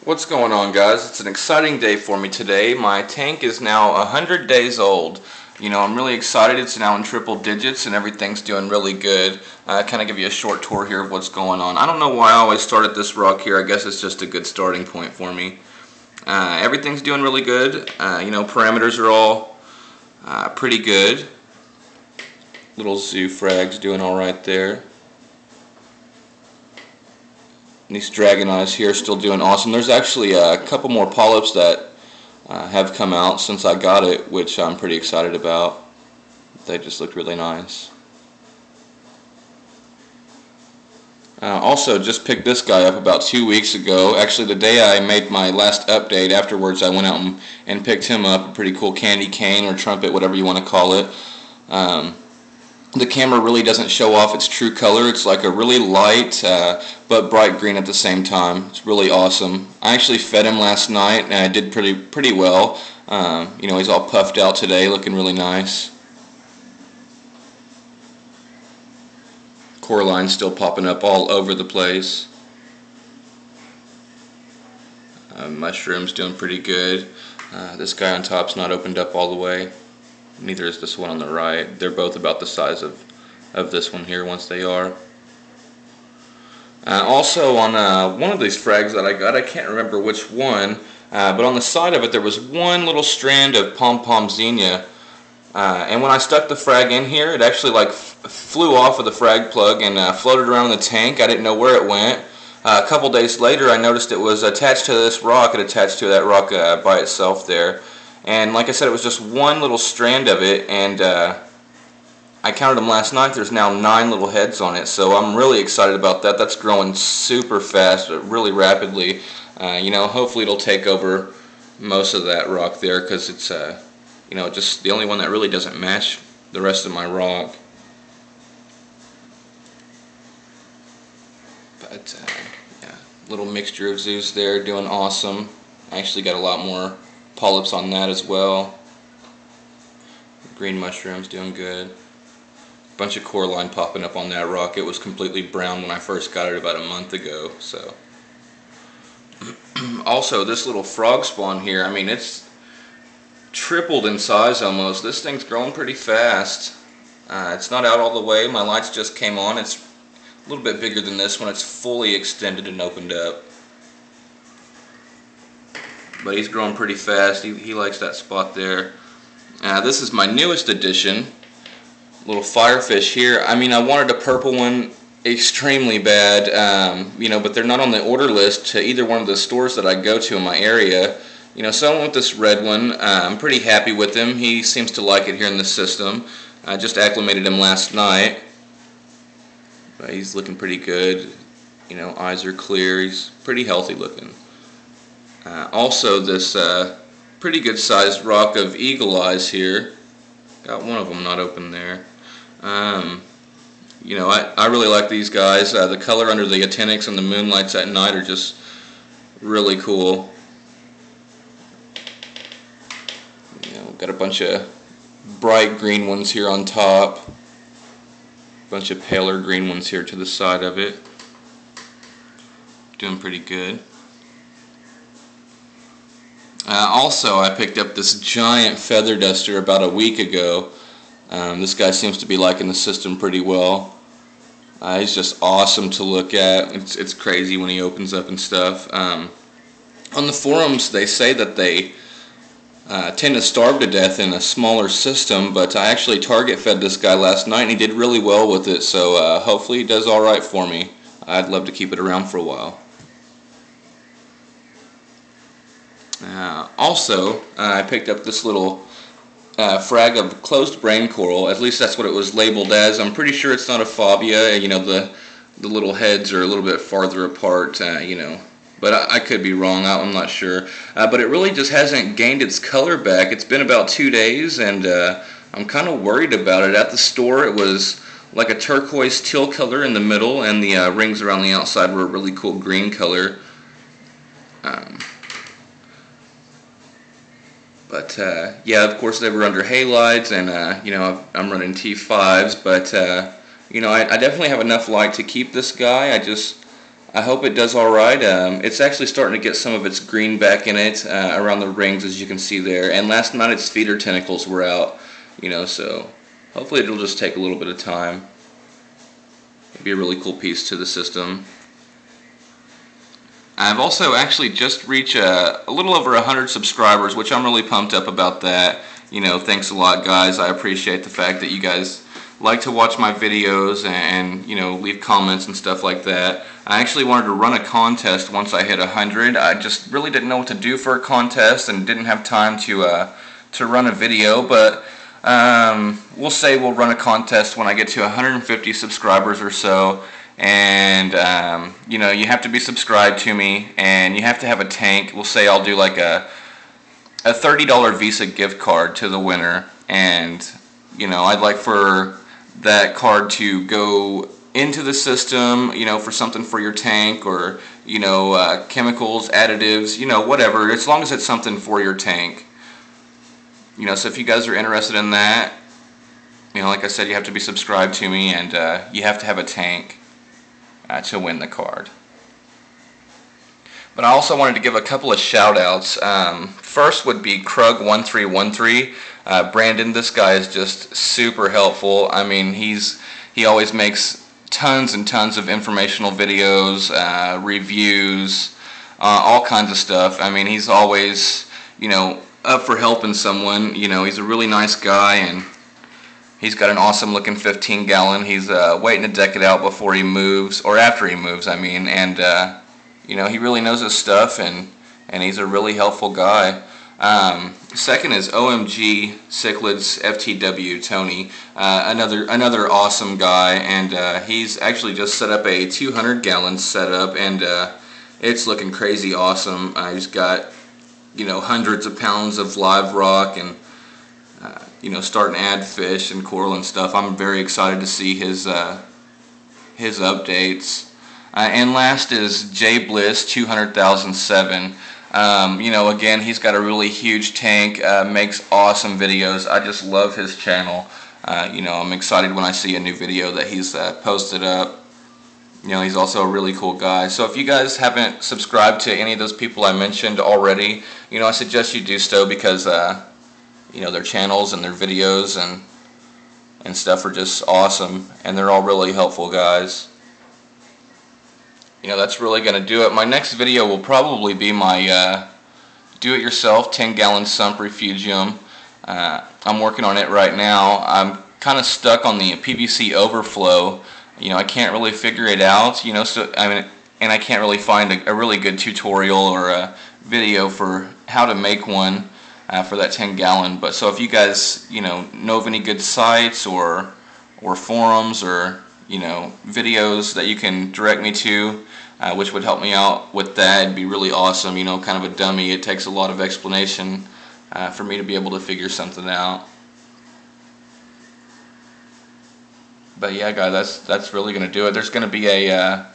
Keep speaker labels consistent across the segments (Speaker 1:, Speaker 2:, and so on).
Speaker 1: What's going on, guys? It's an exciting day for me today. My tank is now 100 days old. I'm really excited. It's now in triple digits and everything's doing really good. Kind of give you a short tour here of what's going on. I don't know why I always start at this rock here. I guess it's just a good starting point for me. Everything's doing really good. Parameters are all pretty good. Little zoo frag's doing alright there. And these dragon eyes here are still doing awesome. There's actually a couple more polyps that have come out since I got it, which I'm pretty excited about. They just look really nice. Also, just picked this guy up about 2 weeks ago. Actually, the day I made my last update, afterwards I went out and picked him up. A pretty cool candy cane or trumpet, whatever you want to call it. The camera really doesn't show off its true color. It's like a really light but bright green at the same time. It's really awesome. I actually fed him last night and I did pretty well. He's all puffed out today, looking really nice. Coraline still popping up all over the place. Mushroom's doing pretty good. This guy on top's not opened up all the way. Neither is this one on the right. They're both about the size of this one here once they are. Also on one of these frags that I got, I can't remember which one, but on the side of it there was one little strand of pom-pom zinnia. And when I stuck the frag in here, it actually flew off of the frag plug and floated around in the tank. I didn't know where it went. A couple days later I noticed it was attached to this rock. It attached to that rock by itself there. And like I said, it was just one little strand of it, and I counted them last night. There's now 9 little heads on it, so I'm really excited about that. That's growing super fast, really rapidly. Hopefully it'll take over most of that rock there, because it's just the only one that really doesn't match the rest of my rock. But yeah, little mixture of zoos there, doing awesome. I actually got a lot more polyps on that as well. Green mushrooms doing good. Bunch of coraline popping up on that rock. It was completely brown when I first got it about a month ago. So also this little frog spawn here, it's tripled in size almost. This thing's growing pretty fast. It's not out all the way. My lights just came on. It's a little bit bigger than this one. It's fully extended and opened up. But he's growing pretty fast. He likes that spot there. This is my newest addition. Little firefish here. I wanted a purple one extremely bad, but they're not on the order list to either one of the stores that I go to in my area. So I went with this red one. I'm pretty happy with him. He seems to like it here in the system. I just acclimated him last night. But he's looking pretty good. Eyes are clear. He's pretty healthy looking. Also this pretty good sized rock of eagle eyes here. Got one of them not open there. I really like these guys. The color under the actinics and the moonlights at night are just really cool. Got a bunch of bright green ones here on top. A bunch of paler green ones here to the side of it. Doing pretty good. Also, I picked up this giant feather duster about a week ago. This guy seems to be liking the system pretty well. He's just awesome to look at. It's crazy when he opens up and stuff. On the forums, they say that they tend to starve to death in a smaller system, but I actually target fed this guy last night and he did really well with it, so hopefully he does alright for me. I'd love to keep it around for a while. Also, I picked up this little frag of closed brain coral. At least that's what it was labeled as. I'm pretty sure it's not a fobia. The little heads are a little bit farther apart, but I could be wrong. I'm not sure. But it really just hasn't gained its color back. It's been about 2 days, and I'm kind of worried about it. At the store, it was like a turquoise teal color in the middle, and the rings around the outside were a really cool green color. But yeah, of course they were under halides, and I'm running T5s, but I definitely have enough light to keep this guy. I hope it does alright. It's actually starting to get some of its green back in it around the rings, as you can see there. And last night its feeder tentacles were out, so hopefully it'll just take a little bit of time. It'd be a really cool piece to the system. I've also actually just reached a little over 100 subscribers, which I'm really pumped up about that. Thanks a lot, guys. I appreciate the fact that you guys like to watch my videos and leave comments and stuff like that. I actually wanted to run a contest once I hit 100. I just really didn't know what to do for a contest and didn't have time to run a video, but we'll say we'll run a contest when I get to 150 subscribers or so. And you have to be subscribed to me, and you have to have a tank. We'll say I'll do like a $30 Visa gift card to the winner, and I'd like for that card to go into the system, for something for your tank, or chemicals, additives, whatever, as long as it's something for your tank. So if you guys are interested in that, like I said, you have to be subscribed to me, and you have to have a tank to win the card. But I also wanted to give a couple of shout outs. First would be Krug1313. Brandon, this guy is just super helpful. I mean, he always makes tons and tons of informational videos, reviews, all kinds of stuff. I mean, he's always, up for helping someone. He's a really nice guy, and he's got an awesome looking 15-gallon. He's waiting to deck it out before he moves, or after he moves, I mean, and he really knows his stuff, and he's a really helpful guy. Second is Omg Cichlids FTW Tony, another awesome guy, and he's actually just set up a 200-gallon setup, and it's looking crazy awesome. He's got hundreds of pounds of live rock, and starting to add fish and coral and stuff. I'm very excited to see his updates. And last is J Bliss 200,007. Again, he's got a really huge tank, makes awesome videos. I just love his channel. I'm excited when I see a new video that he's posted up. He's also a really cool guy. So if you guys haven't subscribed to any of those people I mentioned already, I suggest you do so, because their channels and their videos and stuff are just awesome, and they're all really helpful guys. That's really going to do it. My next video will probably be my do-it-yourself 10-gallon sump refugium. I'm working on it right now. I'm kind of stuck on the PVC overflow. I can't really figure it out. And I can't really find a really good tutorial or a video for how to make one for that 10-gallon. But so if you guys know of any good sites or forums or videos that you can direct me to, which would help me out with that, it'd be really awesome. Kind of a dummy. It takes a lot of explanation for me to be able to figure something out. But yeah, guys, that's really going to do it. There's going to be a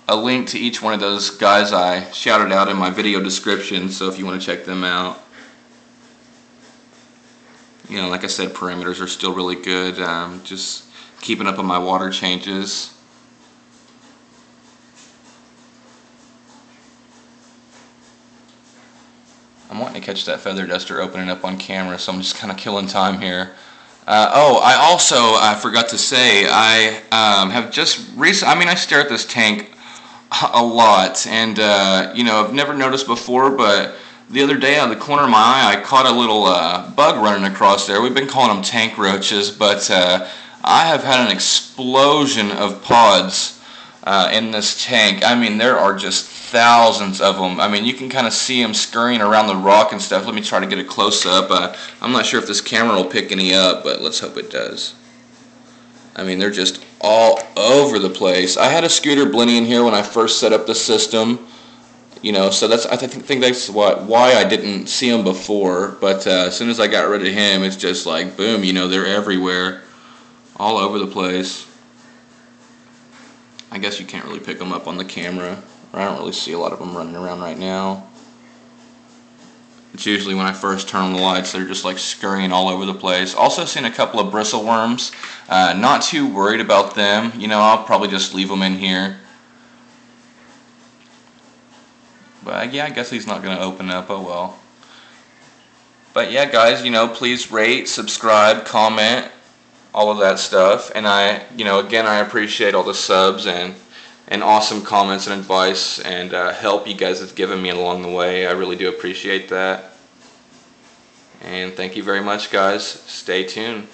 Speaker 1: link to each one of those guys I shouted out in my video description, so if you want to check them out. Like I said, parameters are still really good. Just keeping up on my water changes. I'm wanting to catch that feather duster opening up on camera, so I'm just kind of killing time here. I forgot to say, I have just recently, I stare at this tank a lot, and I've never noticed before, but the other day out of the corner of my eye, I caught a little bug running across there. We've been calling them tank roaches, but I have had an explosion of pods in this tank. There are just thousands of them. You can kind of see them scurrying around the rock and stuff. Let me try to get a close-up. I'm not sure if this camera will pick any up, but let's hope it does. They're just all over the place. I had a scooter blenny in here when I first set up the system, so I think that's why I didn't see them before. But as soon as I got rid of him, it's just like boom, they're everywhere, all over the place. I guess you can't really pick them up on the camera. I don't really see a lot of them running around right now. It's usually when I first turn on the lights, they're just like scurrying all over the place. Also seen a couple of bristleworms. Not too worried about them. I'll probably just leave them in here. But yeah, I guess he's not going to open up. Oh well. But yeah, guys, please rate, subscribe, comment, all of that stuff. And again, I appreciate all the subs and awesome comments and advice and help you guys have given me along the way. I really do appreciate that. And thank you very much, guys. Stay tuned.